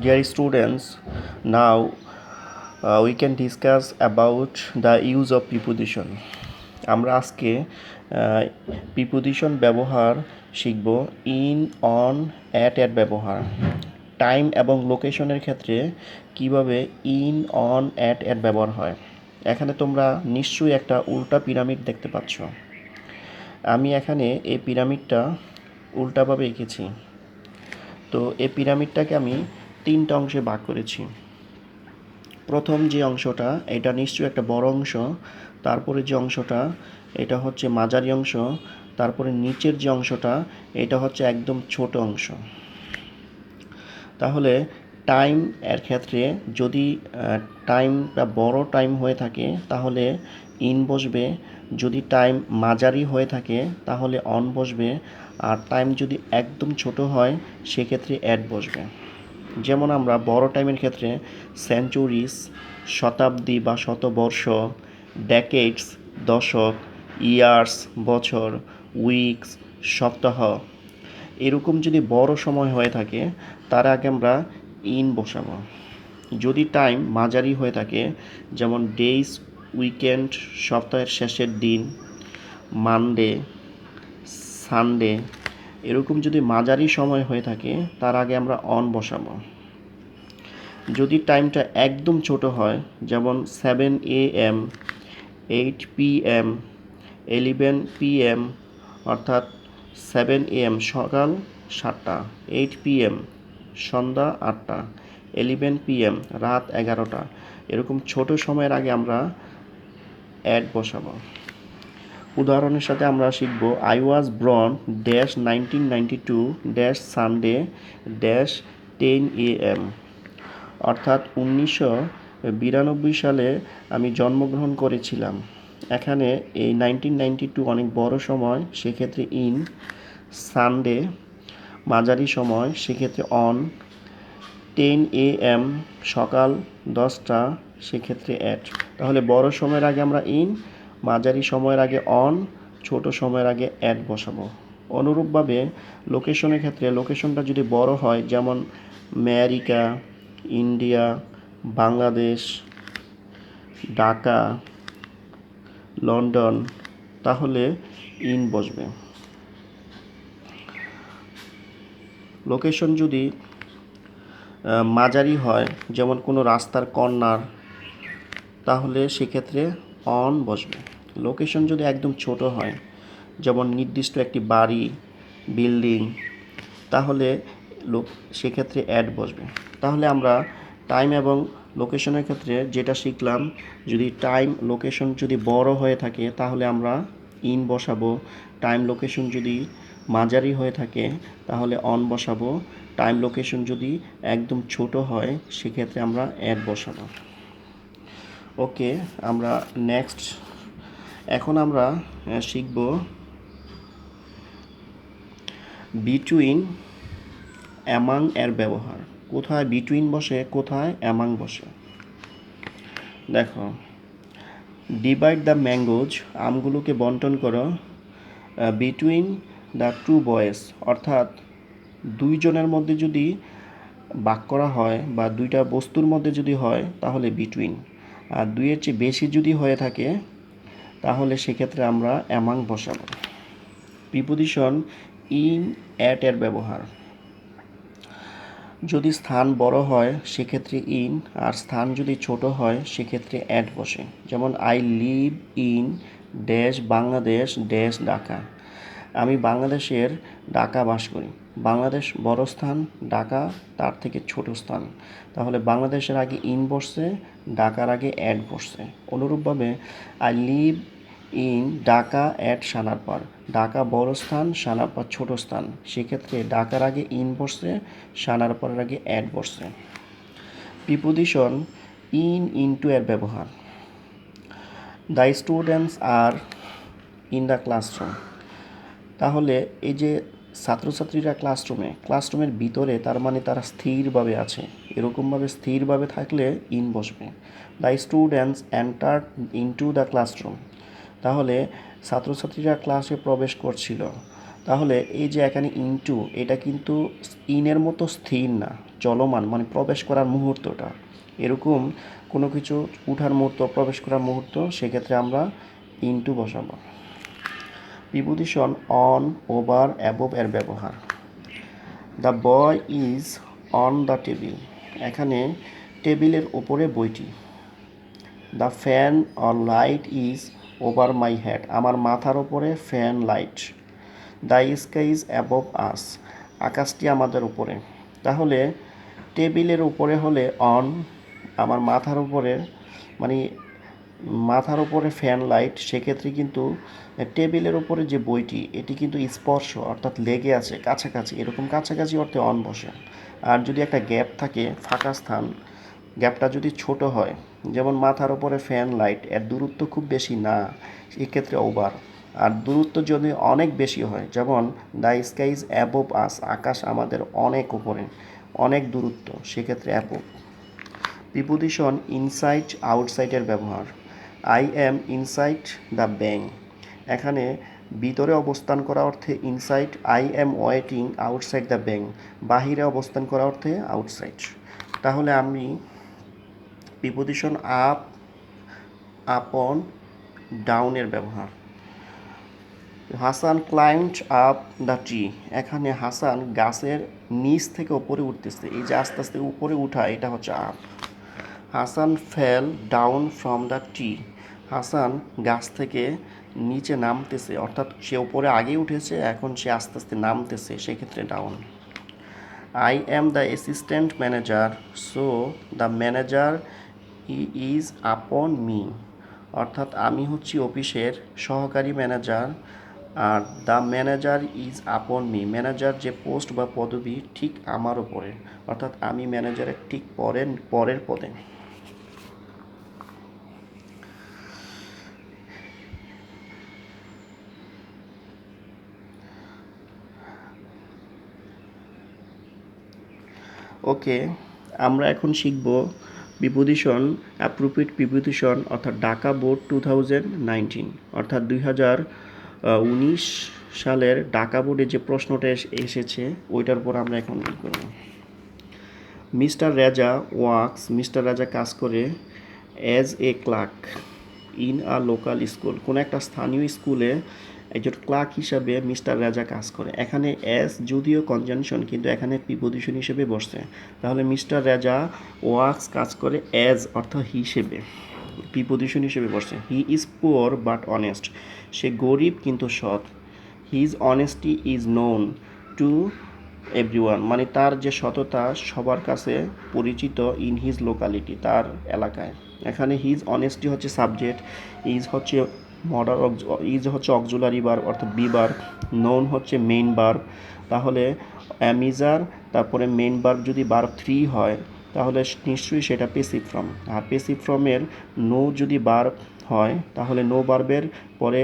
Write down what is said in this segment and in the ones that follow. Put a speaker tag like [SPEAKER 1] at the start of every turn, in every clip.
[SPEAKER 1] Dear students, now we can discuss about the use of preposition. আমরা আজকে preposition ব্যবহার শিখব ইন, অন, অ্যাট ব্যবহার। টাইম এবং লোকেশনের ক্ষেত্রে কিভাবে ইন, অন, অ্যাট ব্যবহার হয়। এখানে তোমরা নিশ্চয়ই একটা উল্টা পিরামিড দেখতে পাচ্ছ। আমি এখানে এই পিরামিডটা উল্টাভাবে এঁকেছি। তো এই পিরামিডটাকে আমি তিনটা অংশে ভাগ করেছি। প্রথম যে অংশটা এটা নিশ্চয়ই একটা বড় অংশ, তারপরে যে অংশটা এটা হচ্ছে মাঝারি অংশ, তারপরে নিচের যে অংশটা এটা হচ্ছে একদম ছোট অংশ। তাহলে টাইম এর ক্ষেত্রে যদি টাইমটা বড় টাইম হয়ে থাকে তাহলে ইন বসবে, যদি টাইম মাঝারি হয়ে থাকে তাহলে অন বসবে, আর টাইম যদি একদম ছোট হয় সেক্ষেত্রে অ্যাট বসবে। যেমন আমরা বড় টাইমের ক্ষেত্রে সেঞ্চুরিস, শতাব্দী বা শতবর্ষ, ডেকেডস দশক, ইয়ার্স বছর, উইকস সপ্তাহ, এরকম যদি বড় সময় হয়ে থাকে তার আগে আমরা ইন বসাবো। যদি টাইম মাঝারি হয়ে থাকে যেমন ডেইজ, উইকেন্ড সপ্তাহের শেষের দিন, মানডে, সানডে, এরকম যদি মাঝারি সময় হয়ে থাকে তার আগে আমরা অন বসাবো। যদি টাইমটা একদম ছোট হয় যেমন 7 AM, 8 PM, 11 PM, অর্থাৎ 7 AM সকাল 7টা, 8 PM সন্ধ্যা 8টা, 11 PM রাত 11টা, এরকম ছোট সময়ের আগে আমরা অ্যাট বসাবো। উদাহরণের সাথে আমরা শিখব I was born dash 1992 dash Sunday dash 10 AM, অর্থাৎ 1992 সালে আমি জন্মগ্রহণ করেছিলাম। এখানে এই 1992 অনেক বড় সময়, সেক্ষেত্রে ইন, সানডে মাঝারি সময়, সেক্ষেত্রে অন, 10 AM সকাল 10টা, সেক্ষেত্রে অ্যাট। তাহলে বড় সময়ের আগে আমরা ইন, মাঝারি সময়ের আগে অন, ছোট সময়ের আগে অ্যাট বসাবো। অনুরূপভাবে লোকেশনের ক্ষেত্রে লোকেশনটা যদি বড় হয় যেমন America, India, Bangladesh, Dhaka, London, তাহলে ইন বসবে। লোকেশন যদি মাঝারি হয় যেমন কোনো রাস্তার কর্নার, তাহলে সেক্ষেত্রে অন বসবে। লোকেশন যদি একদম ছোট হয় যেমন নির্দিষ্ট একটি বাড়ি, বিল্ডিং, তাহলে সেক্ষেত্রে অ্যাট বসবে। তাহলে আমরা টাইম এবং লোকেশনের ক্ষেত্রে যেটা শিখলাম, যদি টাইম লোকেশন যদি বড় হয়ে থাকে তাহলে আমরা ইন বসাবো, টাইম লোকেশন যদি মাঝারি হয়ে থাকে তাহলে অন বসাবো, টাইম লোকেশন যদি একদম ছোট হয় সেক্ষেত্রে আমরা অ্যাট বসাবো। ওকে, আমরা নেক্সট এখন আমরা শিখব বিটুইন, অ্যামাং এর ব্যবহার। কোথায় বিটুইন বসে, কোথায় অ্যামাং বসে। দেখো, ডিভাইড দ্য ম্যাঙ্গোজ, আমগুলোকে বন্টন করো, বিটুইন দ্য টু বয়েজ, অর্থাৎ দুইজনের মধ্যে যদি ভাগ করা হয় বা দুইটা বস্তুর মধ্যে যদি হয় তাহলে বিটুইন, আর দুইয়ের চেয়ে বেশি যদি হয়ে থাকে তাহলে সেক্ষেত্রে আমরা অ্যামাং বসাবো। প্রিপোজিশন ইন, অ্যাট এর ব্যবহার। যদি স্থান বড় হয় সেক্ষেত্রে ইন, আর স্থান যদি ছোট হয় সেক্ষেত্রে অ্যাট বসে। যেমন I live in dash Bangladesh dash Dhaka, আমি বাংলাদেশের ঢাকা বাস করি। বাংলাদেশ বড় স্থান, ঢাকা তার থেকে ছোট স্থান, তাহলে বাংলাদেশের আগে ইন বসছে, ঢাকার আগে অ্যাট বসছে। অনুরূপভাবে I live in Dhaka at Sanarpar, Dhaka বড় স্থান, সানারপাড় ছোট স্থান, সেক্ষেত্রে ঢাকার আগে ইন বসছে, সানারপাড়ের আগে অ্যাট বসছে। প্রিপোজিশন ইন, ইনটু এর ব্যবহার। The students are in the classroom, তাহলে এই যে ছাত্রছাত্রীরা ক্লাসরুমের ভিতরে, তার মানে তারা স্থিরভাবে আছে, এরকমভাবে স্থিরভাবে থাকলে ইন বসবে। The students enter into the classroom, তাহলে ছাত্রছাত্রীরা ক্লাসে প্রবেশ করছিল, তাহলে এই যে এখানে ইনটু, এটা কিন্তু ইনের মতো স্থির না, চলমান, মানে প্রবেশ করার মুহূর্তটা এরকম কোনো কিছু উঠার মুহূর্ত, প্রবেশ করার মুহূর্ত, সেক্ষেত্রে আমরা ইনটু বসাবো। প্রিপোজিশন অন, ওভার, অ্যাবভ এর ব্যবহার। The boy is on the table, এখানে টেবিলের ওপরে বইটি। The fan or light is over my head, আমার মাথার ওপরে fan light. The sky is above us, আকাশটি আমাদের উপরে। তাহলে টেবিলের উপরে হলে অন, আমার মাথার উপরে, মানে মাথার উপরে ফ্যান লাইট, সেক্ষেত্রে কিন্তু টেবিলের উপরে যে বইটি এটি কিন্তু স্পর্শ, অর্থাৎ লেগে আছে কাছাকাছি, এরকম কাছাকাছি অর্থে অন বসে। আর যদি একটা গ্যাপ থাকে, ফাঁকা স্থান, গ্যাপটা যদি ছোট হয়, যেমন মাথার উপরে ফ্যান লাইট, এর দূরত্ব খুব বেশি না, এক্ষেত্রে ওভার। আর দূরত্ব যদি অনেক বেশি হয়, যেমন দ্য স্কাই ইজ অ্যাবভ আস, আকাশ আমাদের অনেক উপরে, অনেক দূরত্ব, সেক্ষেত্রে অ্যাবভ। প্রিপোজিশন ইনসাইড, আউটসাইডের ব্যবহার। I am inside the bank, এখানে ভিতরে অবস্থান করা অর্থে inside, I am waiting outside the bank, বাহিরে অবস্থান করা অর্থে আউটসাইড। তাহলে আমি প্রিপোজিশন আপ, আপন, ডাউনের ব্যবহার। Hasan climbed up the tree, এখানে হাসান গাছের নিচ থেকে উপরে উঠতেছে, এই যে আস্তে আস্তে উপরে উঠা, এটা হচ্ছে up. Hasan fail down from the tree, Hasan গাছ থেকে নিচে নামতেছে, অর্থাৎ সে উপরে আগে উঠেছে, এখন সে আস্তে আস্তে নামতেছে, সেক্ষেত্রে down. I am the assistant manager, so the manager is আপন মি, অর্থাৎ আমি হচ্ছি অফিসের সহকারী manager, are the manager is আপন মি, ম্যানেজার যে পোস্ট বা পদবি ঠিক আমার ওপরে, অর্থাৎ আমি ম্যানেজারের ঠিক পরের পদে। ওকে, আমরা এখন শিখব প্রিপোজিশন, অ্যাপ্রোপ্রিয়েট প্রিপোজিশন, অর্থাৎ ঢাকা বোর্ড 2019, অর্থাৎ 2019 সালের ঢাকা বোর্ডে যে প্রশ্নটা এসেছে ওইটার উপর আমরা এখন ই করব। মিস্টার রাজা ওয়ার্কস, মিস্টার রাজা কাজ করে as a clerk in a local school, কোনো একটা স্থানীয় স্কুলে একজন ক্লার্ক হিসাবে মিস্টার রাজা কাজ করে। এখানে অ্যাজ যদিও কনজাংশন, কিন্তু এখানে প্রিপোজিশন হিসেবে বসছে। তাহলে মিস্টার রাজা ওয়ার্কস কাজ করে অ্যাজ অর্থ হিসেবে, প্রিপোজিশন হিসেবে বসছে। He is poor but honest, সে গরিব কিন্তু সৎ। His honesty is known to everyone, মানে তার যে সততা সবার কাছে পরিচিত, ইন হিজ লোকালিটি, তার এলাকায়। এখানে হিজ অনেস্টি হচ্ছে সাবজেক্ট, ইজ হচ্ছে মডাল, ইজ হচ্ছে অক্সিলারি ভার্ব অর্থাৎ বি ভার্ব, নোন হচ্ছে মেইন ভার্ব। তাহলে অ্যামিজার, তারপরে মেইন ভার্ব যদি ভার্ব 3 হয় তাহলে নিশ্চয়ই সেটা পেসিভ ফর্ম। আর পেসিভ ফর্মের নো যদি ভার্ব হয় তাহলে নো ভার্বের পরে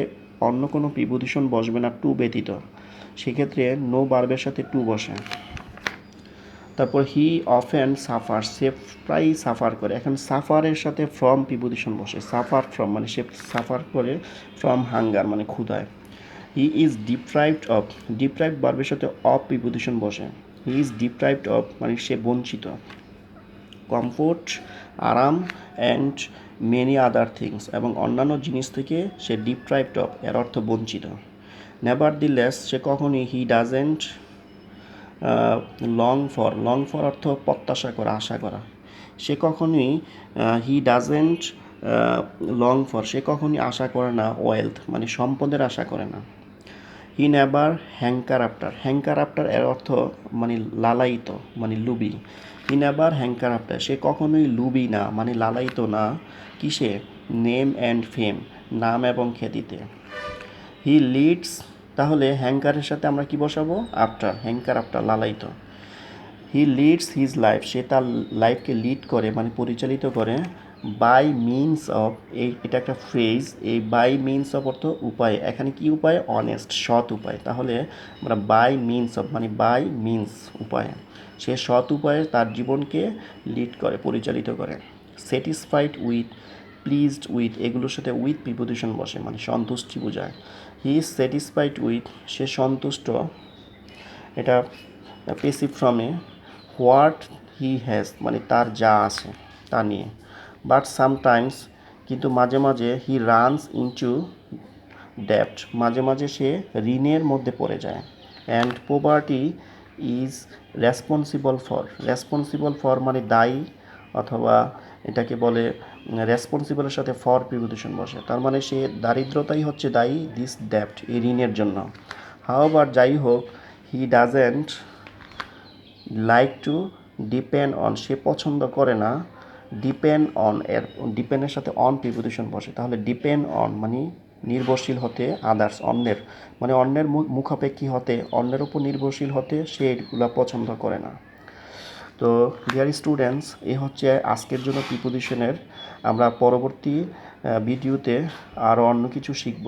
[SPEAKER 1] অন্য কোনো প্রিপোজিশন বসবে না টু ব্যতীত, সেক্ষেত্রে নো ভার্বের সাথে টু বসে। তারপর হি অফেন সাফার, সে প্রায়ই সাফার করে, এখন সাফারের সাথে ফ্রম প্রিপোজিশন বসে, সাফার ফ্রম মানে সে সাফার করে ফ্রম হাঙ্গার মানে ক্ষুধায়। He is deprived of, deprived ভার্বের সাথে অফ প্রিপোজিশন বসে, হি ইজ ডিপ্রাইভড অফ মানে সে বঞ্চিত। কমফোর্ট আরাম, অ্যান্ড মেনি আদার থিংস এবং অন্যান্য জিনিস থেকে সে ডিপ্রাইভড অফ এর অর্থ বঞ্চিত। নেভার দি লেস, সে কখনই he doesn't long for, long for অর্থ প্রত্যাশা করা, আশা করা, সে কখনোই হি ডাজেন্ট লং ফর, সে কখনই আশা করে না ওয়েলথ মানে সম্পদের আশা করে না। He never hanker after, hanker after এর অর্থ মানে লালায়িত মানে লুবি। হি নেভার হ্যাঙ্কার আফটার, সে কখনোই লুবি না মানে লালায়িত না কিসে, নেম অ্যান্ড ফেম, নাম এবং খ্যাতিতে। হি লিডস, তাহলে হ্যাঙ্কারের সাথে আমরা কি বসাবো, আফটার, হ্যাঙ্কার আফটার লালায়িত। হি লিডস হিজ লাইফ, সে তার লাইফকে লিড করে মানে পরিচালিত করে, বাই মিনস অফ, এটা একটা ফ্রেজ, এই বাই মিনস অফ অর্থ উপায়, এখানে কি উপায়, অনেস্ট সৎ উপায়। তাহলে আমরা বাই মিনস অফ মানে বাই মিনস উপায়, সে সৎ উপায়ে তার জীবনকে লিড করে পরিচালিত করে। স্যাটিসফাইড উইথ প্লিজড উইথ এগুলোর সাথে উইথ প্রিপোজিশন বসে, মানে সন্তুষ্টি বোঝায়। হি ইজ স্যাটিসফাইড উইথ সে সন্তুষ্ট, এটা পেসিভ ফর্মে। হোয়াট হি হ্যাজ মানে তার যা আছে তা নিয়ে। বাট সামটাইমস কিন্তু মাঝে মাঝে হি রানস ইনটু ডেপ্ট মাঝে মাঝে সে ঋণের মধ্যে পড়ে যায়। And poverty is responsible for মানে দায়ী, অথবা এটাকে বলে রেসপন্সিবলের সাথে ফর প্রিপোজিশন বসে, তার মানে সে দারিদ্রতাই হচ্ছে দায়ী দিস ডেপ্ট এই ঋণের জন্য। হাউএভার যাই হোক, he doesn't like to depend on সে পছন্দ করে না ডিপেন্ড অন এর ডিপেন্ডের সাথে অন প্রিপোজিশন বসে, তাহলে ডিপেন্ড অন মানে নির্ভরশীল হতে, আদার্স অন্যের মানে অন্যের মুখাপেক্ষী হতে, অন্যের উপর নির্ভরশীল হতে সে এগুলো পছন্দ করে না। তো ডিয়ার স্টুডেন্টস, এ হচ্ছে আজকের জন্য প্রিপোজিশনের। আমরা পরবর্তী ভিডিওতে আরও অন্য কিছু শিখব।